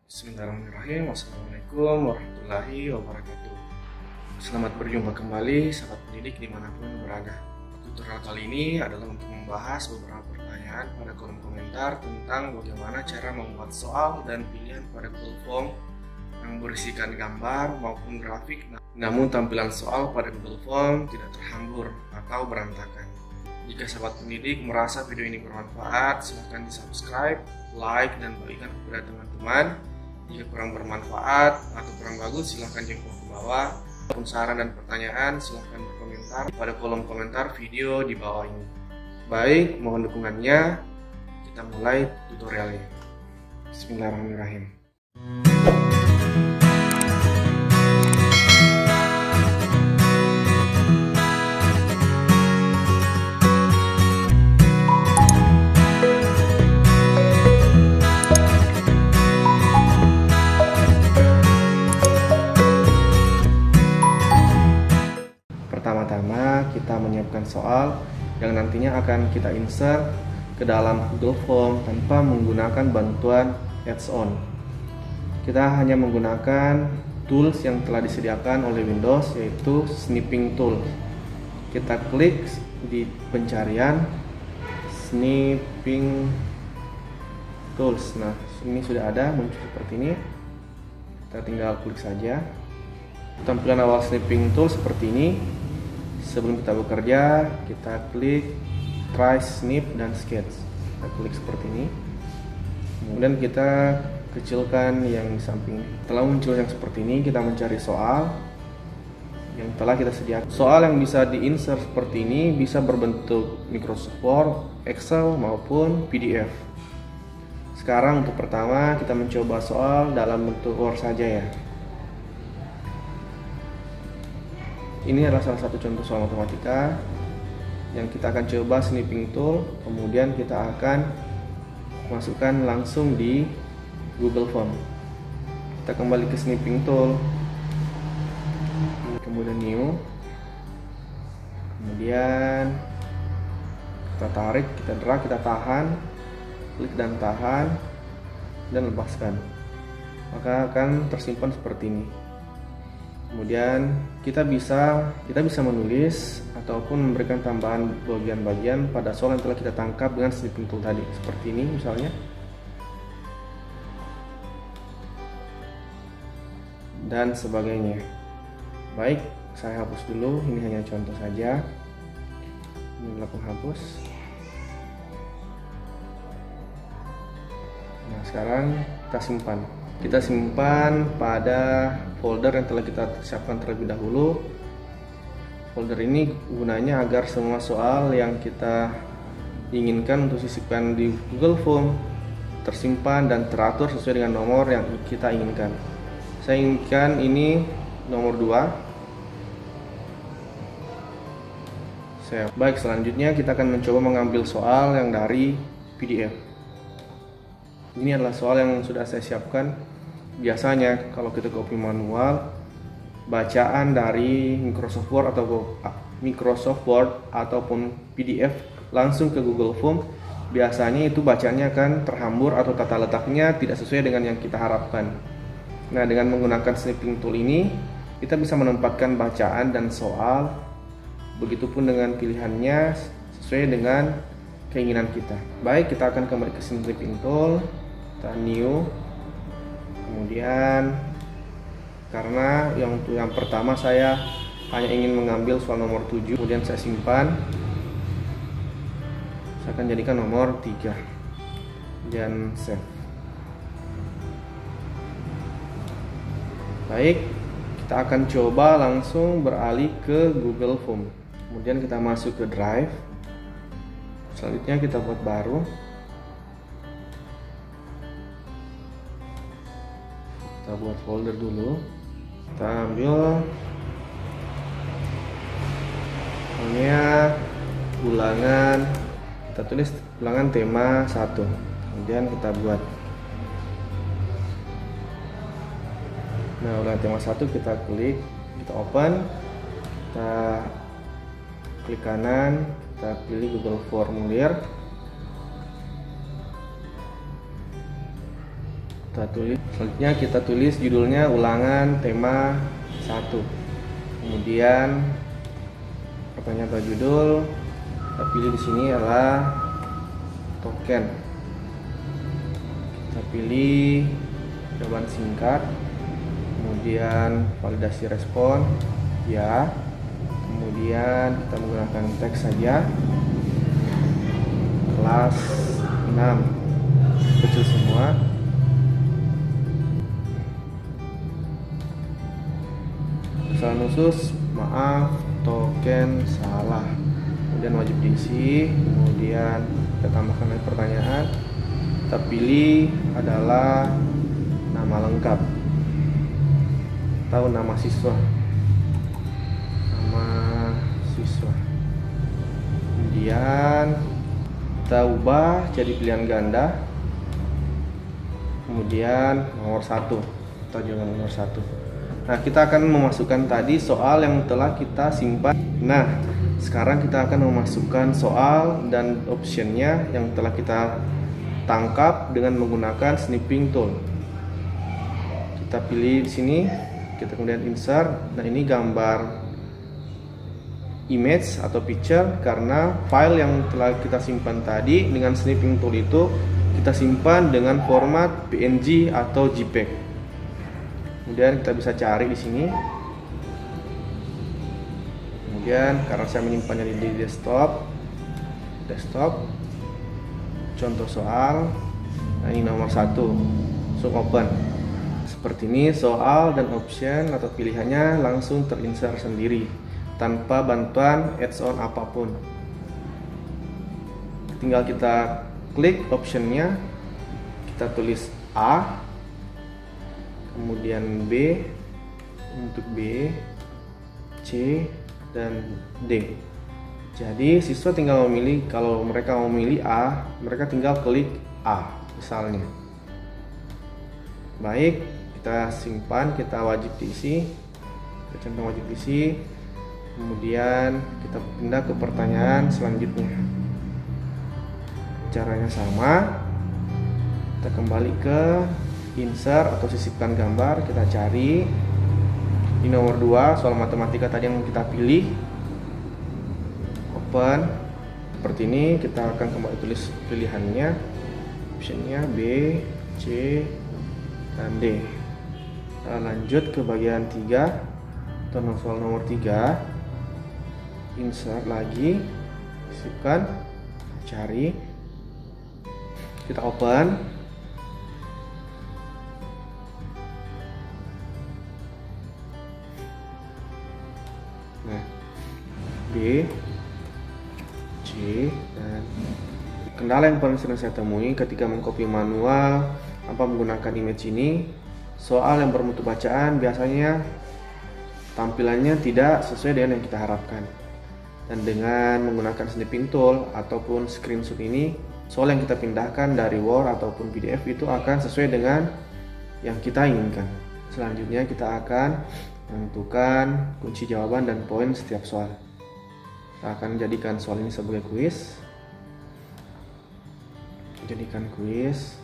Bismillahirrahmanirrahim. Wassalamualaikum warahmatullahi wabarakatuh. Selamat berjumpa kembali sahabat pendidik dimanapun berada. Tutorial kali ini adalah untuk membahas beberapa pertanyaan pada kolom komentar tentang bagaimana cara membuat soal dan pilihan pada Google Form yang berisikan gambar maupun grafik, namun tampilan soal pada Google Form tidak terhambur atau berantakan. Jika sahabat pendidik merasa video ini bermanfaat, silahkan di subscribe, like, dan bagikan kepada teman-teman. Jika kurang bermanfaat atau kurang bagus, silahkan jempol ke bawah. Apapun saran dan pertanyaan, silahkan berkomentar pada kolom komentar video di bawah ini. Baik, mohon dukungannya. Kita mulai tutorialnya. Bismillahirrahmanirrahim. Pertama-tama kita menyiapkan soal yang nantinya akan kita insert ke dalam Google Form tanpa menggunakan bantuan add-on. Kita hanya menggunakan tools yang telah disediakan oleh Windows, yaitu Snipping Tool. Kita klik di pencarian Snipping Tools. Nah, ini sudah ada muncul seperti ini. Kita tinggal klik saja. Tampilan awal Snipping Tool seperti ini. Sebelum kita bekerja, kita klik Try Snip dan Sketch. Kita klik seperti ini. Kemudian kita kecilkan yang di samping. Setelah muncul yang seperti ini, kita mencari soal yang telah kita sediakan. Soal yang bisa di-insert seperti ini bisa berbentuk Microsoft Word, Excel, maupun PDF. Sekarang untuk pertama, kita mencoba soal dalam bentuk Word saja ya. Ini adalah salah satu contoh soal matematika yang kita akan coba Snipping Tool, kemudian kita akan masukkan langsung di Google Form. Kita kembali ke Snipping Tool, kemudian New, kemudian kita tarik, kita drag, kita tahan, klik dan tahan, dan lepaskan. Maka akan tersimpan seperti ini. Kemudian kita bisa menulis ataupun memberikan tambahan bagian-bagian pada soal yang telah kita tangkap dengan Snipping Tool tadi, seperti ini misalnya. Dan sebagainya. Baik, saya hapus dulu, ini hanya contoh saja. Ini adalah penghapus. Nah, sekarang kita simpan. Kita simpan pada folder yang telah kita siapkan terlebih dahulu. Folder ini gunanya agar semua soal yang kita inginkan untuk sisipkan di Google Form tersimpan dan teratur sesuai dengan nomor yang kita inginkan. Saya inginkan ini nomor 2. Baik, selanjutnya kita akan mencoba mengambil soal yang dari PDF. Ini adalah soal yang sudah saya siapkan. Biasanya kalau kita copy manual, bacaan dari Microsoft Word ataupun PDF langsung ke Google Form, biasanya itu bacaannya akan terhambur atau tata letaknya tidak sesuai dengan yang kita harapkan. Nah, dengan menggunakan Snipping Tool ini, kita bisa menempatkan bacaan dan soal, begitupun dengan pilihannya sesuai dengan keinginan kita. Baik, kita akan kembali ke Snipping Tool. Kita New, kemudian karena yang pertama saya hanya ingin mengambil soal nomor 7, kemudian saya simpan. Saya akan jadikan nomor 3 dan save. Baik, kita akan coba langsung beralih ke Google Form. Kemudian kita masuk ke Drive. Selanjutnya kita buat baru. Kita buat folder dulu. Kita ambil ulangan, kita tulis ulangan tema 1. Kemudian kita buat. Nah, ulangan tema 1 kita klik, kita open, kita klik kanan, kita pilih Google Formulir. Selanjutnya kita tulis judulnya ulangan tema 1. Kemudian pertanyaan atau judul kita pilih di sini adalah token. Kita pilih jawaban singkat, kemudian validasi respon ya, kemudian kita menggunakan teks saja, kelas 6 kecil semua. Kesalahan khusus, maaf, token salah. Kemudian wajib diisi, kemudian kita tambahkan lagi pertanyaan. Kita pilih adalah nama lengkap atau nama siswa. Nama siswa. Kemudian kita ubah jadi pilihan ganda. Kemudian nomor 1 atau jawaban nomor 1. Nah, kita akan memasukkan tadi soal yang telah kita simpan. Nah, sekarang kita akan memasukkan soal dan optionnya yang telah kita tangkap dengan menggunakan snipping tool. Kita pilih di sini, kita kemudian insert. Nah, ini gambar image atau picture karena file yang telah kita simpan tadi dengan snipping tool itu kita simpan dengan format PNG atau JPEG. Kemudian kita bisa cari di sini. Kemudian karena saya menyimpannya di desktop, contoh soal. Nah, ini nomor 1, langsung open. Seperti ini soal dan option atau pilihannya langsung terinsert sendiri tanpa bantuan add-on apapun. Tinggal kita klik optionnya, kita tulis A, kemudian B untuk B, C, dan D. Jadi siswa tinggal memilih, kalau mereka mau memilih A, mereka tinggal klik A misalnya. Baik, kita simpan, kita wajib diisi, kita centang wajib diisi. Kemudian kita pindah ke pertanyaan selanjutnya. Caranya sama, kita kembali ke insert atau sisipkan gambar, kita cari di nomor 2 soal matematika tadi yang kita pilih, open. Seperti ini, kita akan kembali tulis pilihannya, optionnya B, C, dan D. Kita lanjut ke bagian 3 atau soal nomor 3, insert lagi, sisipkan, cari, kita open. Nah, B, C, dan kendala yang paling sering saya temui ketika mengcopy manual tanpa menggunakan image ini, soal yang bermutu bacaan biasanya tampilannya tidak sesuai dengan yang kita harapkan. Dan dengan menggunakan snipping tool ataupun screenshot ini, soal yang kita pindahkan dari Word ataupun PDF itu akan sesuai dengan yang kita inginkan. Selanjutnya kita akan menentukan kunci jawaban dan poin setiap soal. Kita akan jadikan soal ini sebagai kuis. Jadikan kuis.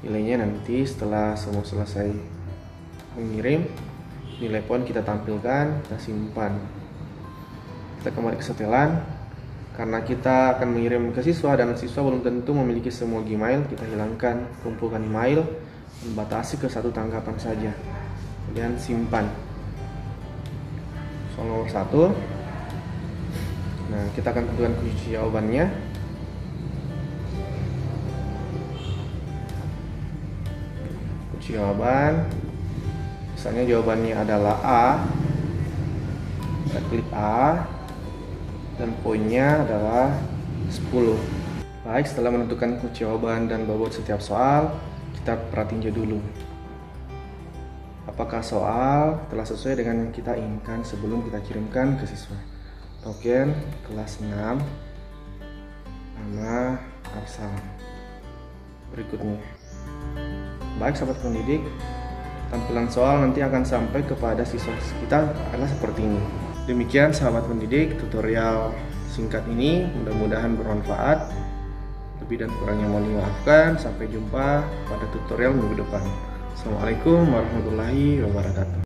Nilainya nanti setelah semua selesai mengirim, nilai poin kita tampilkan, kita simpan. Kita kembali ke setelan. Karena kita akan mengirim ke siswa dan siswa belum tentu memiliki semua Gmail, kita hilangkan, kumpulkan email, membatasi ke 1 tanggapan saja. Kemudian simpan. Soal nomor 1. Nah, kita akan tentukan kunci jawabannya. Kunci jawaban, misalnya jawabannya adalah A. Kita klik A, dan poinnya adalah 10. Baik, setelah menentukan kunci jawaban dan bobot setiap soal, kita perhatiin dulu apakah soal telah sesuai dengan yang kita inginkan sebelum kita kirimkan ke siswa. Token kelas 6, nama Arsal. Berikutnya, baik sahabat pendidik, tampilan soal nanti akan sampai kepada siswa kita adalah seperti ini. Demikian sahabat pendidik, tutorial singkat ini mudah-mudahan bermanfaat. Lebih dan kurangnya mohon dimaafkan. Sampai jumpa pada tutorial minggu depan. Assalamualaikum warahmatullahi wabarakatuh.